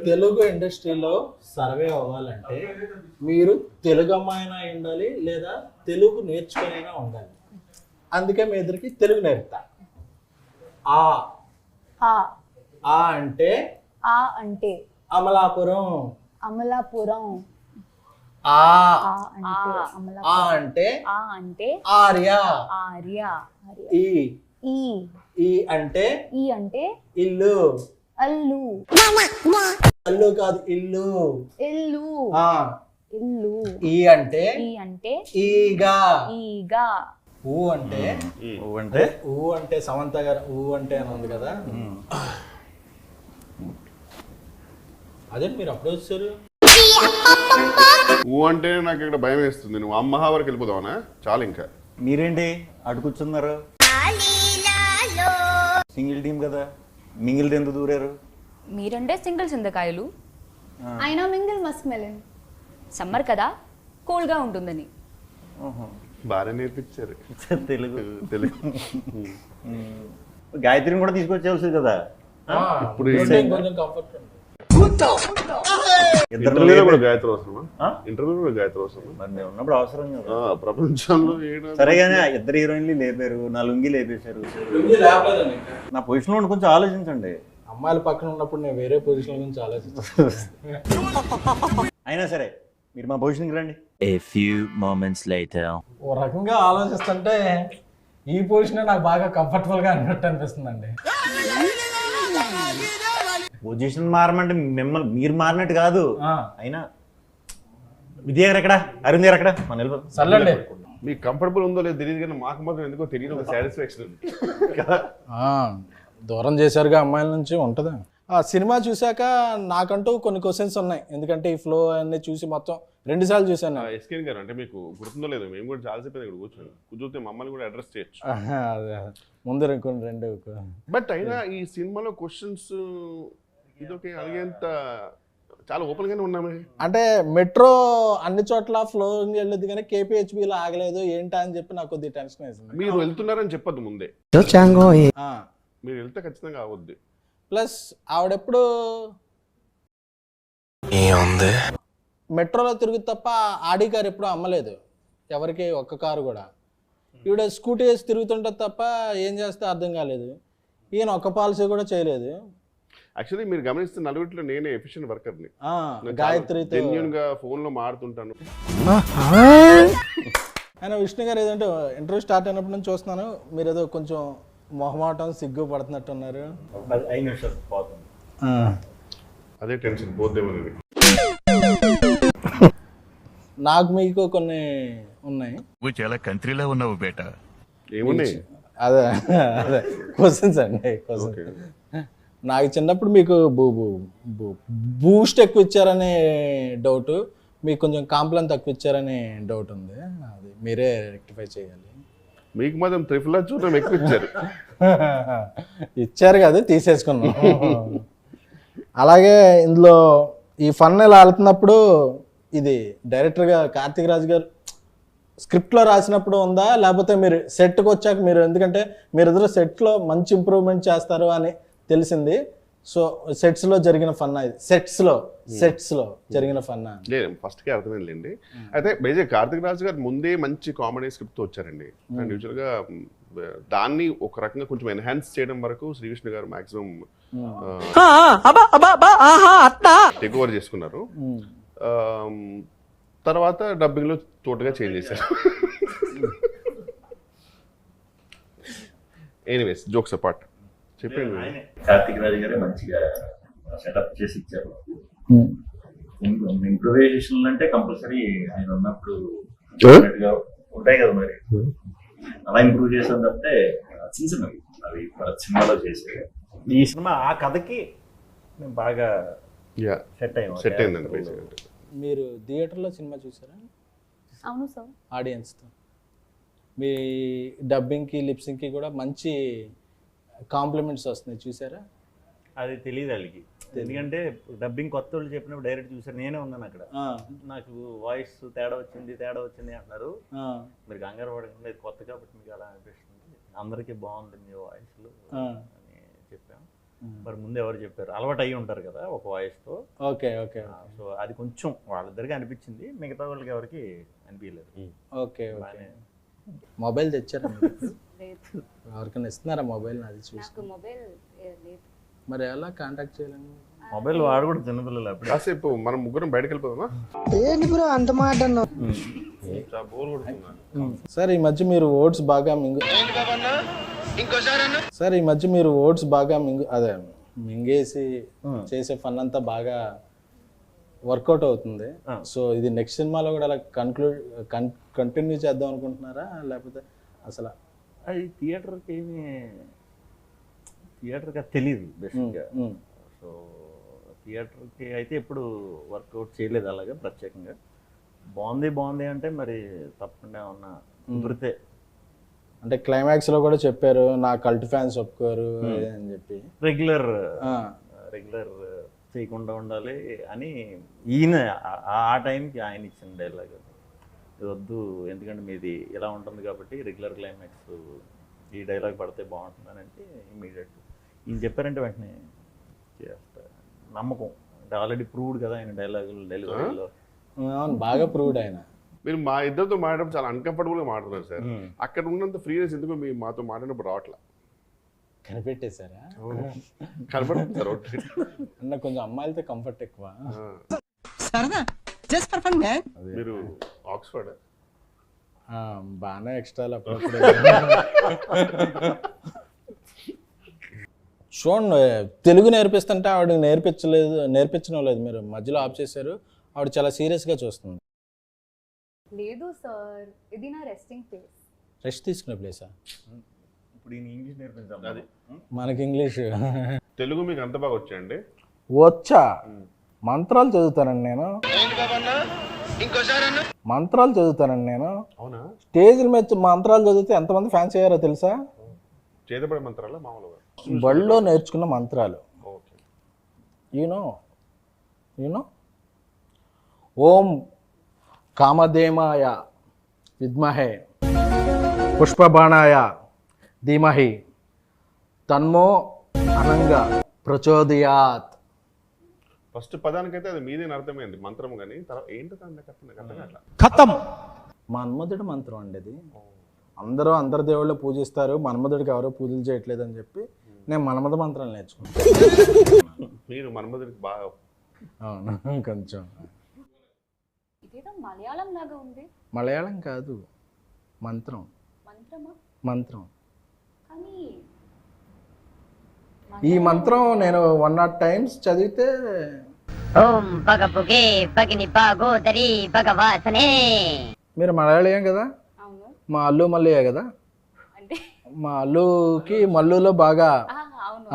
తెలుగు ఇండస్ట్రీలో సర్వే అవ్వాలంటే మీరు తెలుగు అమ్మాయినా ఉండాలి లేదా తెలుగు నేర్చుకునైనా ఉండాలి. అందుకే మీ ఇద్దరికి తెలుగు నేర్పుతా. ఆ ఆ ఆ అంటే ఆ అంటే అమలాపురం. అమలాపురం. ఆ ఆ అంటే ఆ అమలాపురం. అంటే ఆ అంటే ఆర్య. ఆర్య. ఈ ఈ ఈ అంటే ఈ అంటే ఇల్లు. అల్లు. అల్లు కాదు, ఇల్లు. ఇల్లు. ఆ ఇల్లు. ఈ అంటే ఈ అంటే ఈగా. ఈగా. ఊ అంటే అంటే ఊ అంటే సమంత గారు ఊ అంటే అని ఉంది కదా, అదే మీరు అప్పుడు వచ్చారు. ఊ అంటే నాకు ఇక్కడ భయం వేస్తుంది. నువ్వు అమ్మహా వరకు వెళ్ళిపోదావనా? చాలు ఇంకా. మీరేంటి అటు కూర్చున్నారు? సింగిల్ టీం కదా, మింగిల్ ఎందుకు దూరారు? మీరంటే సింగిల్ చింతకాయలు, అయినా మింగిల్ మస్క్ మెలన్. సమ్మర్ కదా కూల్గా ఉంటుందని. బాగా నేర్పించారు తెలుగు. తెలుగు. గాయత్రిని కూడా తీసుకొచ్చేవాల్సింది కదా. ఇప్పుడు కొంచెం కంఫర్ట్ ఉంది. ఇంటర్వ్యూలో కూడా గాయత్రి అవసరమా? ఇంటర్వ్యూలో కూడా గాయత్రి అవసరమా? మరి నేను ఉన్నప్పుడు అవసరం కదా. ప్రపంచంలో సరేగానే ఇద్దరు హీరోయిన్లు లేపారు, నా లుంగి లేపేశారు. నా పొజిషన్ లో కొంచెం ఆలోచించండి. అమ్మాయిల పక్కన ఉన్నప్పుడు నేను వేరే పొజిషన్ గురించి ఆలోచిస్తాను. అయినా సరే మీరు మా పొజిషన్కి రండి. A few moments later. ఓ రకంగా ఆలోచిస్తుంటే ఈ పొజిషన్ నాకు బాగా కంఫర్టబుల్ గా అన్నట్టు అనిపిస్తుందండి. పొజిషన్ మారమంటే మిమ్మల్ని మీరు మారినట్టు కాదు. అయినా విద్య గారు ఎక్కడ, అరుణ్ గారు ఎక్కడ? మన వెళ్ళిపోతాం. సర్లేండి. మీకు కంఫర్టబుల్ ఉందో లేదో తెలియదు కానీ మాకు మాత్రం ఎందుకో తెలియదు ఒక సాటిస్ఫాక్షన్ కదా. దూరం చేశారుగా అమ్మాయిల నుంచి ఉంటుందా? ఆ సినిమా చూశాక నాకంటూ కొన్ని క్వశ్చన్స్ ఉన్నాయి. ఎందుకంటే ఈ ఫ్లో అన్నీ చూసి మొత్తం 2 సార్లు చూశాను. ఎస్కేన్ గారు అంటే మీకు గుర్తుందో లేదో, మేము కూడా చాలాసేపు ఇక్కడ కూర్చొని కూర్చొని మమ్మల్ని కూడా అడ్రస్ చేయొచ్చు. ముందు 2 బట్ అయినా ఈ సినిమాలో క్వశ్చన్స్ ఇదొకే అడిగేంత చాలా ఓపెన్ గానే ఉన్నామే. అంటే మెట్రో అన్ని చోట్ల ఫ్లోయింగ్ వెళ్ళదు కానీ కేపీహెచ్బిలో ఆగలేదు ఏంటా అని చెప్పి నాకు కొద్దిగా టెన్షన్ వేసింది. మీరు వెళ్తున్నారని చెప్పద్దు ముందే, మీరు వెళ్తే ఖచ్చితంగా అవద్దు. ప్లస్ ఆవిడెప్పుడు మెట్రోలో తిరుగు తప్ప ఆడి కారు ఎప్పుడు అమ్మలేదు ఎవరికి, ఒక్క కారు కూడా. ఈవిడ స్కూటీ వేసి తిరుగుతుంటే తప్ప ఏం చేస్తే అర్థం కాలేదు. ఈయన ఒక్క పాలసీ కూడా చేయలేదు. యాక్చువల్లీ మీరు గమనిస్తే నలుగురిలో నేనే ఎఫిషియెంట్ వర్కర్ని. గాయత్రితో జెన్యూన్ గా ఫోన్ లో మాడుతుంటాను. ఆయన విష్ణు గారు ఏదంటే ఇంటర్వ్యూ స్టార్ట్ అయినప్పటి నుంచి చూస్తున్నాను, మీరు ఏదో కొంచెం మొహమాటం సిగ్గు పడుతున్నట్టున్నారు. 5 నిమిషాలు పోతుంది. అదే టెన్షన్ పోద్దేమో. నాకు మీకు కొన్ని ఉన్నాయి. నువ్వు చాలా కంట్రీలో ఉన్నావు బేటా. ఏమున్నాయి? అదే అదే క్వశ్చన్స్ అండి. క్వశ్చన్ నాకు చిన్నప్పుడు మీకు బూస్ట్ ఎక్కువ ఇచ్చారనే డౌట్, మీకు కొంచెం కాంప్లైన్ తక్కువ ఇచ్చారనే డౌట్ ఉంది. అది మీరే రెక్టిఫై చేయాలి. మీకు మాత్రం త్రిఫుల్ చూడడం ఎక్కువ ఇచ్చారు. ఇచ్చారు కదా, తీసేసుకున్నాం. అలాగే ఇందులో ఈ ఫన్ ఇలా వెళ్తున్నప్పుడు ఇది డైరెక్టర్గా కార్తీక్ రాజు గారు స్క్రిప్ట్లో రాసినప్పుడు ఉందా, లేకపోతే మీరు సెట్కి వచ్చాక మీరు, ఎందుకంటే మీరిద్దరు సెట్లో మంచి ఇంప్రూవ్మెంట్ చేస్తారు అని తెలిసింది. సో సెట్స్లో జరిగిన ఫన్నా ఇది? సెట్స్లో జరిగిన ఫన్నా? లేదు, ఫస్ట్కే అర్థమైందండి. అయితే బేసిక్ కార్తీక్ రాజు గారు ముందే మంచి కామెడీ స్క్రిప్ట్తో వచ్చారండి. అండ్ యూజువల్గా దాన్ని ఒక రకంగా కొంచెం ఎన్హాన్స్ చేయడం వరకు శ్రీకృష్ణ గారు మాక్సిమం టేక్ ఓవర్ చేసుకున్నారు. తర్వాత డబ్బింగ్లో తోటగా చేంజ్ చేశారు. ఎనీవేస్, జోక్స్ అపార్ట్ చెప్పండి. కార్తీక్ రాజు గారే మంచిగా సెటప్ చేసి ఇచ్చారు. ఇంప్రూవైజేషన్ అంటే కంపల్సరీ ఆయన ఉన్నప్పుడు ఉంటాయి కదా, మరి అలా ఇంప్రూవ్ చేసాం తప్పితే చిన్న చిన్నవి అవి సినిమాలో చేసే. ఈ సినిమా ఆ కథకి బాగా సెట్ అయిందండి. బేసిక్ మీరు థియేటర్లో సినిమా చూసారా? అవును సార్. ఆడియన్స్తో మీ డబ్బింగ్కి లిప్సింగ్కి కూడా మంచి కాంప్లిమెంట్స్ వస్తున్నాయి, చూసారా? అది తెలియదు వాళ్ళకి. ఎందుకంటే డబ్బింగ్ కొత్త వాళ్ళు చెప్పినప్పుడు డైరెక్ట్ చూసారు, నేనే ఉన్నాను అక్కడ. నాకు వాయిస్ తేడా వచ్చింది అంటున్నారు. మీరు కంగారు పడకండి, కొత్త కాబట్టి మీకు అలా అనిపిస్తుంది, అందరికీ బాగుంది మీ వాయిస్లు అని చెప్పాం. మరి ముందు ఎవరు చెప్పారు, అలవాటు అయ్యి ఉంటారు కదా ఒక వాయిస్తో. ఓకే ఓకే సో అది కొంచెం వాళ్ళిద్దరికి అనిపించింది, మిగతా వాళ్ళకి ఎవరికి అనిపించలేదు. Okay okay. బాగానే. మొబైల్ తెచ్చారా మీరు? లేదు, ఎవరికైనా ఇస్తున్నారా మొబైల్? అది చూసి నాకు మొబైల్ లేదు. మరి ఎలా కాంటాక్ట్ చేయాలని? మొబైల్ వాడు కూడా చిన్నపిల్లలు అప్పుడు. కాసేపు మనం ముగ్గురం బయటకు వెళ్ళిపోదామా? చాలా బోర్ కొడుతున్నా. సార్ ఈ మధ్య మీరు ఓట్స్ బాగా సార్ ఈ మధ్య మీరు ఓట్స్ బాగా అదే మింగేసి చేసే ఫన్ అంతా బాగా వర్కౌట్ అవుతుంది. సో ఇది నెక్స్ట్ సినిమాలో కూడా అలా కంటిన్యూ చేద్దాం అనుకుంటున్నారా, లేకపోతే అసలు? అది థియేటర్కి తెలియదు బేసిక్గా. సో థియేటర్కి అయితే ఎప్పుడు వర్కౌట్ చేయలేదు అలాగా ప్రత్యేకంగా. బాగుంది అంటే మరి తప్పకుండా ఏమన్నా కుదిరితే. అంటే క్లైమాక్స్ లో కూడా చెప్పారు నా కల్ట్ ఫ్యాన్స్ ఒప్పుకోరు అని చెప్పి. రెగ్యులర్ చేయకుండా ఉండాలి అని ఈయన ఆ టైంకి ఆయన ఇచ్చిన డైలాగ్. ఇది వద్దు, ఎందుకంటే మీది ఇలా ఉంటుంది కాబట్టి రెగ్యులర్ క్లైమాక్స్ ఈ డైలాగ్ పడితే బాగుంటుందని అంటే ఇమీడియట్ ఈయన చెప్పారంటే వెంటనే చేస్తా. నమ్మకం అంటే ఆల్రెడీ ప్రూవ్డ్ కదా ఆయన డైలాగులు డెలివరీలో. బాగా ప్రూవ్డ్ ఆయన. మీరు మా ఇద్దరితో మాట్లాడడం చాలా అన్కంఫర్టబుల్గా మాట్లాడుతున్నారు సార్. అక్కడ ఉన్నంత ఫ్రీనెస్ ఎందుకు మీ మాతో మాట్లాడినప్పుడు రావట్లా? కనిపెట్టేశారా? కనపడుతుంది సార్. అన్న కొంచెం అమ్మాయిలతో కంఫర్ట్ ఎక్కువ. మీరు ఆక్స్ఫర్డ్ బాగానే ఎక్స్ట్రా అప్పుడప్పుడు. చూడండి, తెలుగు నేర్పిస్తుంటే ఆవిడ నేర్పించడం లేదు, మీరు మధ్యలో ఆఫ్ చేశారు. ఆవిడ చాలా సీరియస్గా చూస్తుంది. లేదు సార్, ఇది నా రెస్టింగ్ ప్లేస్. రెస్ట్ తీసుకునే ప్లేసా? ఇప్పుడు ఈయన ఇంగ్లీష్ నేర్పించాం. అది మనకి ఇంగ్లీష్ తెలుగు మీకు అంత బాగా వచ్చాయండి? వచ్చా, మంత్రాలు చదువుతానండి నేను. మంత్రాలు చదువుతానండి నేను. అవునా? స్టేజ్ల మీద మంత్రాలు చదివితే ఎంతమంది ఫ్యాన్స్ అయ్యారో తెలుసా? చేతపడే మంత్రాలా మామూలుగా? బడిలో నేర్చుకున్న మంత్రాలు. ఓకే. యూనో ఓం కామధేమాయ విద్మహే పుష్పబాణాయ ధీమహి తన్మో అనంగా ప్రచోదయాత్. ఫస్ట్ పదానికైతే అది మీదేని అర్థమైంది మంత్రం, కానీ తర్వాత ఏంటో అట్లా ఖతం. మన్మధుడి మంత్రం అండి అది. అందరు దేవుళ్ళు పూజిస్తారు, మన్మధుడికి ఎవరో పూజలు చేయట్లేదు అని చెప్పి నేను మన్మధ మంత్రాలు నేర్చుకున్నాను. మీరు మన్మధుడికి బాగా. అవును, కొంచెం. ఇదేదో మలయాళం లాగా ఉంది. మలయాళం కాదు, మంత్రం. మంత్రమా? మంత్రం. కానీ ఈ మంత్రం నేను 100 times చదివితే. ఓం భగపుగే భగిని భాగోదరి భగవాసనే. మీరు మలయాళీయం కదా? అవును. మా అల్లు మల్లయ్య కదా? అంటే మా అల్లుకి మల్లులో బాగా. అవును,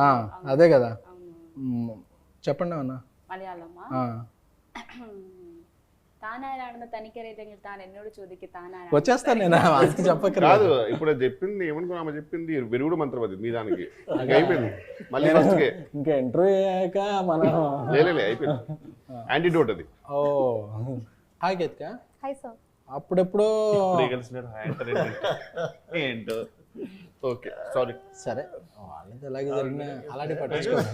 అదే కదా. అవును. చెప్పండి అన్న. మలయాళమా? తానారాయణ తనిఖీ తాను ఎన్నోడు చూదికి తానారాయణ. వచ్చేస్తాను నేను, వాళ్ళకి చెప్పకరా. కాదు, ఇప్పుడు చెప్పింది ఏమనుకున్నా, ఆమె చెప్పింది విరుగుడు మంత్రం అది మీ దానికి అయిపోయింది. మళ్ళీ ఫస్ట్కే ఇంకా ఇంటర్వ్యూ అయ్యాక మనం అయిపోయింది. యాంటీడోట్ అది. Oh hi Ketika. Hi sir. అప్పుడెప్పుడు ఏంటో. Okay, sorry. సరే, వాళ్ళది ఎలాగే జరిగినా అలాంటివి పట్టించుకోండి.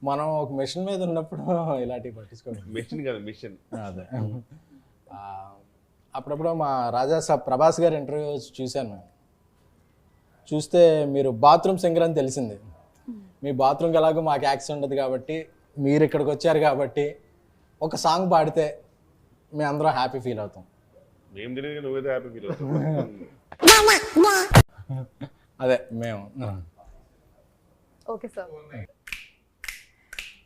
మనం ఒక మిషన్ మీద ఉన్నప్పుడు ఇలాంటివి పట్టించుకోండి. మిషన్ కాదు, మిషన్. అదే. అప్పుడప్పుడు మా రాజా సాబ్ ప్రభాస్ గారి ఇంటర్వ్యూ చూశాను నేను. చూస్తే మీరు బాత్రూమ్ సింగర్ అని తెలిసింది. మీ బాత్రూమ్కి ఎలాగో మాకు యాక్సెస్ ఉండదు కాబట్టి, మీరు ఇక్కడికి వచ్చారు కాబట్టి ఒక సాంగ్ పాడితే మేము అందరం హ్యాపీ ఫీల్ అవుతాం. మేము తెలియదు, నువ్వేదో హ్యాపీ ఫీల్ అవుతావు. అదే మేము. Okay sir.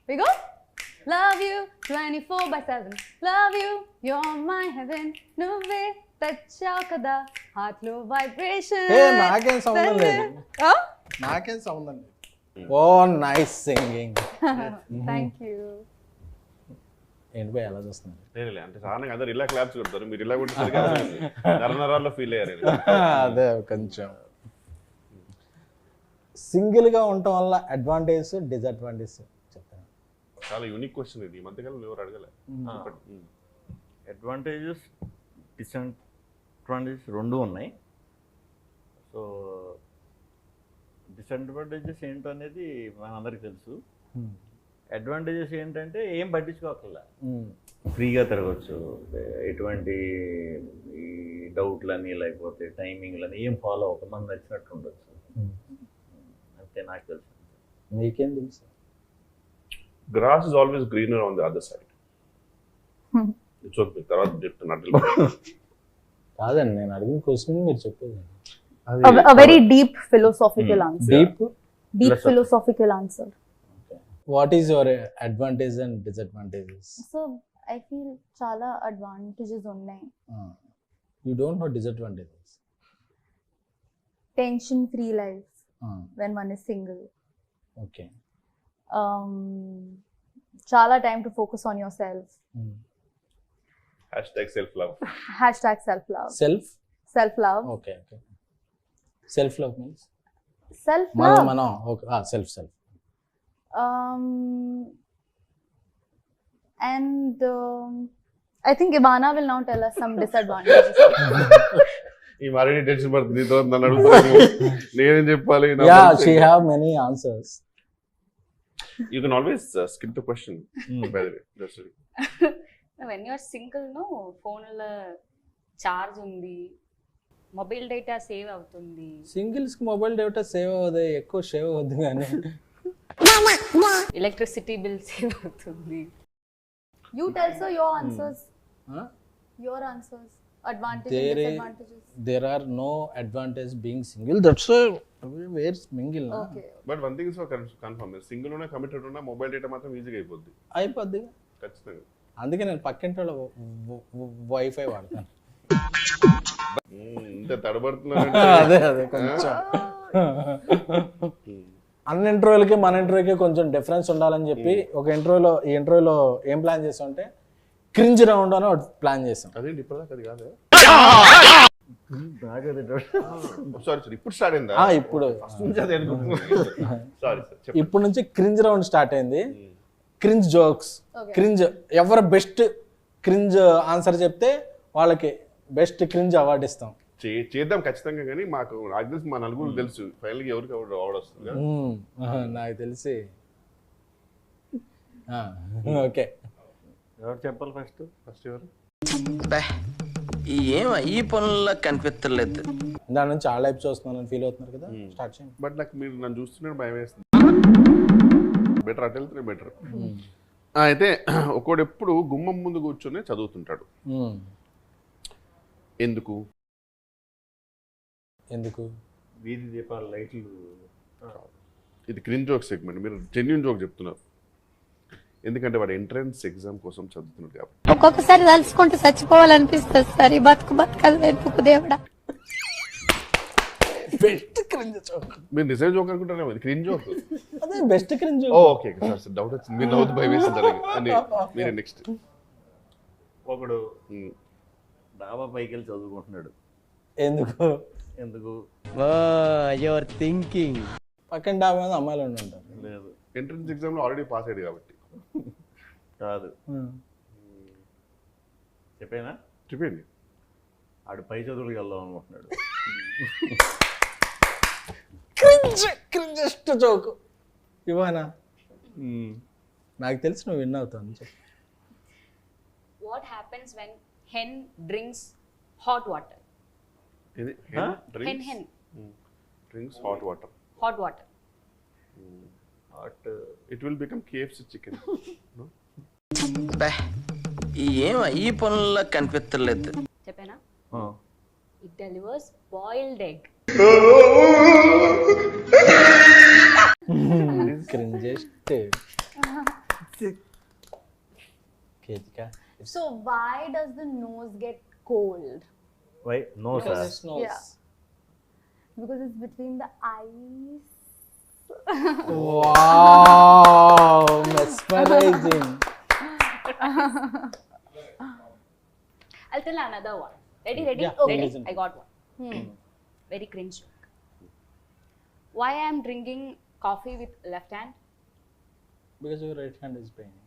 We go. Love you 24/7. Love you, you're my heaven. నువ్వే తెచ్చావు కదా హార్ట్ లో వైబ్రేషన్. నాకేం సంబంధం లేదు, నాకేం సంబంధం లేదు. ఓ నైస్ సింగింగ్. Thank you. ఏంటి పోయి ఎలా చూస్తున్నారు? లేదు అంటే సాధారణంగా అందరు ఇలా క్లాప్స్ కొడతారు, మీరు ఇలా కొట్టేసరికి నరనరాల్లో ఫీల్ అయ్యారు. అదే కొంచెం సింగిల్గా ఉండటం వల్ల అడ్వాంటేజ్ డిసడ్వాంటేజ్ చెప్తాను. చాలా యూనిక్ క్వశ్చన్ ఇది, ఈ మధ్యకాలంలో ఎవరు అడగలే. అడ్వాంటేజెస్ డిసడ్వాంటేజెస్ రెండు ఉన్నాయి. సో డిసడ్వాంటేజెస్ ఏంటనేది మనందరికీ తెలుసు. అడ్వాంటేజెస్ ఏంటంటే ఏం పట్టించుకోకల్లా, ఫ్రీగా తిరగచ్చు, ఎటువంటి ఈ డౌట్లని లేకపోతే టైమింగ్లని ఏం ఫాలో అవ్వక మనకు నచ్చినట్టు ఉండొచ్చు. అంతే నాకు తెలుసు. మీకేం తెలుసు? Grass is always greener on the other side. It's okay, తర్వాత చెప్తున్నట్టు కాదండి, నేను అడిగిన క్వశ్చన్ మీరు చెప్పేది. A very deep philosophical answer. Deep philosophical answer. What is your advantage and disadvantages? So I feel chala advantages ఉన్నాయి. You don't know disadvantages. Tension free life when one is single. Okay. Chala time to focus on yourself. #self love. #self love. Self love. Okay. Self love means self love. మనం okay. Self. And I think Ivana will now tell us some disadvantages. ఈ మరిన్ని tension పడుతుంది నీతో నన్ను అడుగుతాను, నేనేం చెప్పాలి? Yeah, she have many answers. You can always skip the question, by the way. That's it. When you're single no ఫోన్లో charge ఉంది, మొబైల్ డేటా సేవ్ అవుతుంది. సింగిల్స్ కి మొబైల్ డేటా సేవ్ అవ్వదు, ఎక్కువ సేవ్ అవ్వద్దు కానీ ఎలక్ట్రిసిటీ బిల్ సేవ్ అవుతుంది. You tell sir your answers. Your answers. Advantages, disadvantages. There are no advantage being single. That's where mingle. Okay. But one thing is for confirm, single ఉన్నా committed ఉన్నా mobile data మాత్రం ఈజీగా అయిపోద్ది. అయిపోద్ది ఖచ్చితంగా. అందుకే నేను పక్కింటి వాళ్ళ వైఫై వాడతాను. ఇంత తడబడుతున్నాను. అదే కొంచెం అన్ని ఇంటర్వ్యూలకి మన ఇంటర్వ్యూకి కొంచెం డిఫరెన్స్ ఉండాలని చెప్పి ఈ ఇంటర్వ్యూలో ఏం ప్లాన్ చేసాం అంటే క్రింజ్ రౌండ్ అని ఒకటి ప్లాన్ చేసాం. అదేంటి ఇప్పటిదాకా అది కాదు. సారీ ఇప్పుడు స్టార్ట్ అయిందా? ఇప్పుడు సారీ సార్, ఇప్పుడు నుంచి క్రింజ్ రౌండ్ స్టార్ట్ అయింది. క్రింజ్ జోక్స్, క్రింజ్ ఎవరు బెస్ట్ క్రింజ్ ఆన్సర్ చెప్తే వాళ్ళకి బెస్ట్ క్రింజ్ అవార్డు ఇస్తాం. చేద్దాం ఖచ్చితంగా, కానీ మాకు నాకు తెలిసి మా నలుగురు తెలుసు ఫైనల్ గా ఎవరికి అవార్డు వస్తుంది. నాకు తెలిసి ఓకే, ఎవరు చెప్పాలి? ఫస్ట్ ఎవరు? ఈ పనుల్లో కనిపించలేదు. దాని నుంచి ఆ లైఫ్ చూస్తున్నానని ఫీల్ అవుతున్నారు కదా, స్టార్ట్ చేయండి. బట్ నాకు మీరు నన్ను చూస్తున్నారు భయం వేస్తుంది. బెటర్ అటు వెళ్తే బెటర్. అయితే ఒకడు ఎప్పుడు గుమ్మం ముందు కూర్చొని చదువుతుంటాడు. ఎందుకు? వీధి దీపాల లైట్లు. ఇది క్రింజ్ జోక్ సెగ్మెంట్, మీరు జెన్యూన్ జోక్ చెప్తున్నారు. ఎందుకంటే వాడు ఎంట్రన్స్ ఎగ్జామ్ కోసం చదువుతున్నాడు కాబట్టి. ఒక్కొక్కసారి తలుచుకుంటూ చచ్చిపోవాలనిపిస్తుంది సార్. ఈ బతుకు వెతుకు దేవుడా. Best cringe joke. మీరు నిజం జోక్ అనుకుంటారేమో, ఇది క్రింజ్ జోక్. అదే best cringe joke. Okay sir, doubt వచ్చింది. మీరు నవ్వుతూ భయం వేసింది అని. మీరే నెక్స్ట్. ఒకడు డాబా పైకి వెళ్ళి చదువుకుంటున్నాడు. ఎందుకు? Your thinking. పక్కన డాబా మీద అమ్మాయిలు ఉంటారు. లేదు, ఎంట్రన్స్ ఎగ్జామ్ లో ఆల్రెడీ పాస్ అయ్యాడు కాబట్టి. కాదు. చెప్పండి. ఆడు పై చదువులకు వెళ్దాం అనుకుంటున్నాడు. క్రింజెస్ట్ జోక్ ఇవానా? నాకు తెలిసి నువ్వు విన్ అవుతావు. What happens when hen drinks hot water? ఇది hen drinks hot water. It will become KFC chicken. No? ఈ పనుల్లో కనిపించలేదు. చెప్పేనా? It delivers boiled egg. Cringiest. Ketika. So why does the nose get cold? Why? No, sir. Yeah. Because it's between the eyes. Wow, mesmerizing. I'll tell another one. Ready? Yeah, Ready? listen. I got one. Very cringe joke. Why I am drinking coffee with left hand? Because your right hand is paining.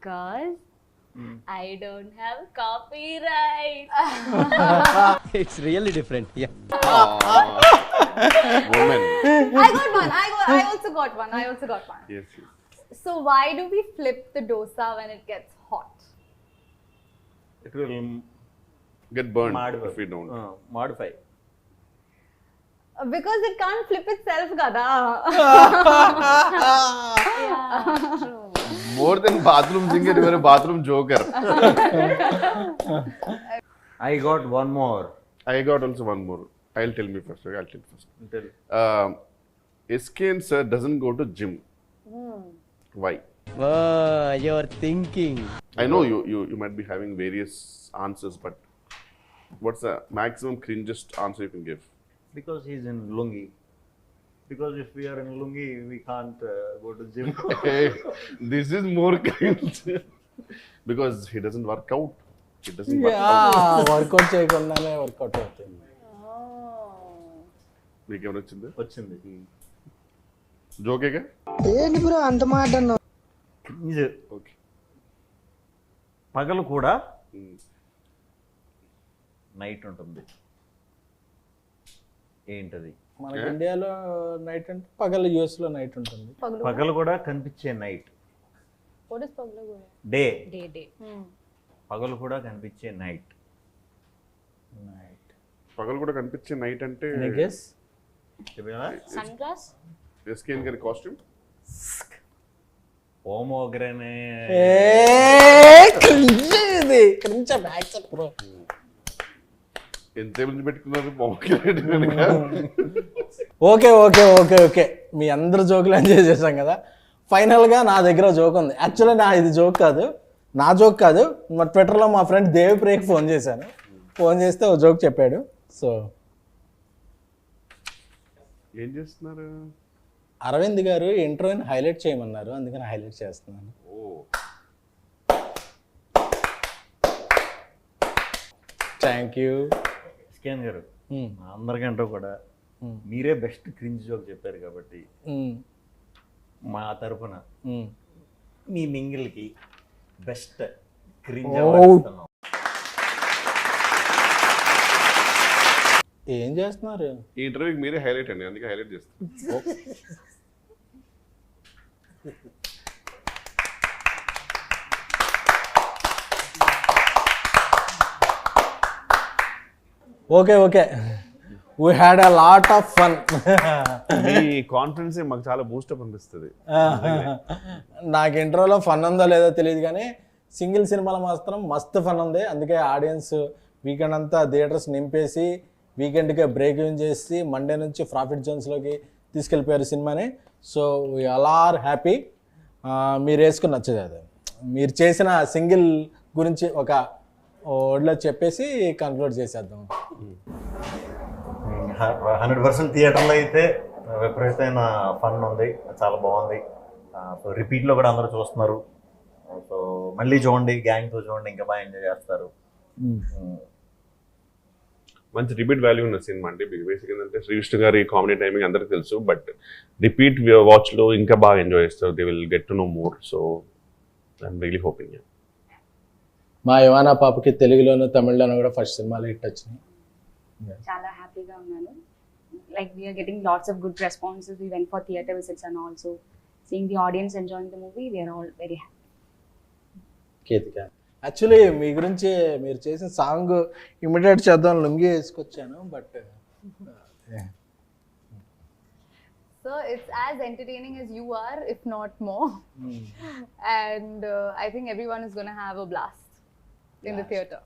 Because I don't have copyright. It's really different Woman. I got one. I also got one. Yes, yes. So why do we flip the dosa when it gets hot? It will Get burned modify. if we don't. Modify. Because it can't flip itself, gada. More than bathroom singer, you are a bathroom joker. I got one more. I got also one more. I'll tell me first. Okay, I'll tell first. Tell. SKN sir doesn't go to gym. Why? Your thinking I know you might be having various answers, but what's the maximum cringest answer you can give? Because he's in lungi. Because if we are in lungi, we can't go to gym. Hey, this is more cringe. Because he doesn't work out. He doesn't work out. Workout చేయకుండానే workout అవుతుంది. మీకు ఏమైనా వచ్చిందా? వచ్చింది. జోకేగా? ఇది okay. పగలు కూడా night ఉంటుంది. ఏంటది? మనకి ఇండియాలో నైట్ అంటే పగలు, యుఎస్ లో నైట్ ఉంటుంది. పగలు కూడా కనిపించే night. What is pagla? Day. Day. పగలు కూడా కనిపించే నైట్. పగలు కూడా కనిపించే నైట్ అంటే గెస్. Sunglass? SKN గారి కాస్ట్యూమ్. ఓమోగ్రనే. ఇది క్రించ బ్యాక్ బ్రో. ఎంతసేపు నుంచి పెట్టుకున్నారు పాకెట్ వెనక? ఓకే మీ అందరు జోకులు ఎంజాయ్ చేశాం కదా. ఫైనల్గా నా దగ్గర జోక్ ఉంది. యాక్చువల్లీ ఇది జోక్ కాదు, నా జోక్ కాదు. మా ట్విట్టర్లో మా ఫ్రెండ్ దేవిప్రియకి ఫోన్ చేశాను. ఫోన్ చేస్తే ఓ జోక్ చెప్పాడు. సో ఏం చేస్తున్నారు? అరవింద్ గారు ఇంట్రోని హైలైట్ చేయమన్నారు, అందుకని హైలైట్ చేస్తున్నాను. Thank you. స్కాన్ గారు, అందరికంటే కూడా మీరే బెస్ట్ క్రింజ్ జోక్ చెప్పారు కాబట్టి మా తరపున మీ మింగిల్కి బెస్ట్ క్రింజ్ ఇస్తున్నాం. ఏం చేస్తున్నారు? ఈ ఇంటర్వ్యూకి మీరే హైలైట్ అండి, అందుకే హైలైట్ చేస్తాను. Okay we had a lot of fun. Me confidence మాకు చాలా బూస్టప్ అనిపిస్తుంది. నాకు ఇంట్రోలో ఫన్ ఉందో లేదో తెలియదు, కానీ సింగిల్ సినిమాలో మాత్రం మస్తు ఫన్ ఉంది. అందుకే ఆడియన్స్ వీకెండ్ అంతా థియేటర్స్ నింపేసి వీకెండ్కే బ్రేక్ ఇన్ చేసి మండే నుంచి ప్రాఫిట్ జోన్స్లోకి తీసుకెళ్ళిపోయారు సినిమాని. So we all are happy. మీరు వేసుకుని నచ్చదు అది. మీరు చేసిన సింగిల్ గురించి ఒక వర్డ్లో చెప్పేసి కన్క్లూడ్ చేసేద్దాం. 100% థియేటర్లో అయితే విపరీతమైన ఫన్ ఉంది, చాలా బాగుంది. సో రిపీట్లో కూడా అందరూ చూస్తున్నారు. సో మళ్ళీ చూడండి, గ్యాంగ్తో చూడండి, ఇంకా బాగా ఎంజాయ్ చేస్తారు. మంచి రిపీట్ వాల్యూ ఉన్న సినిమా అండి. బేసిక్ ఏంటంటే శ్రీ విష్ణు గారి కామెడీ టైమింగ్ అందరికీ తెలుసు, బట్ రిపీట్ వాచ్లో ఇంకా బాగా ఎంజాయ్ చేస్తారు. They will get to know more. So I'm really hoping. మా యువానా పాపకి తెలుగులోను తమిళ్లోను కూడా ఫస్ట్ సినిమాలు హిట్ వచ్చినాయి. చాలా హ్యాపీగా ఉన్నాను. Like we are getting lots of good responses. We went for theater visits and also seeing the audience enjoying the movie. We are all very happy. Ketika, actually మీ గురించి మీరు చేసిన సాంగ్ ఇమిడియేట్ చేద్దాం లుంగి వేసుకొచ్చాను, but So it's as entertaining as you are, if not more. And I think everyone is going to have a blast in the theater.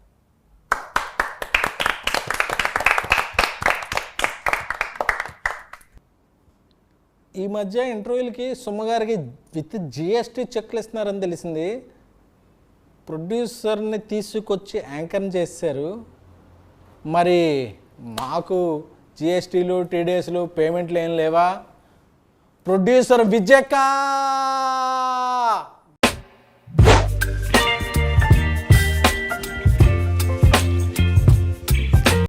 ఈ మధ్య ఇంటర్వ్యూలకి సుమ్మగారికి with GST చెక్లు ఇస్తున్నారని తెలిసింది. ప్రొడ్యూసర్ని తీసుకొచ్చి యాంకర్ని చేశారు. మరి మాకు జిఎస్టీలు, టీడీఎస్లు, పేమెంట్లు ఏం లేవా? ప్రొడ్యూసర్ విజయకాంత్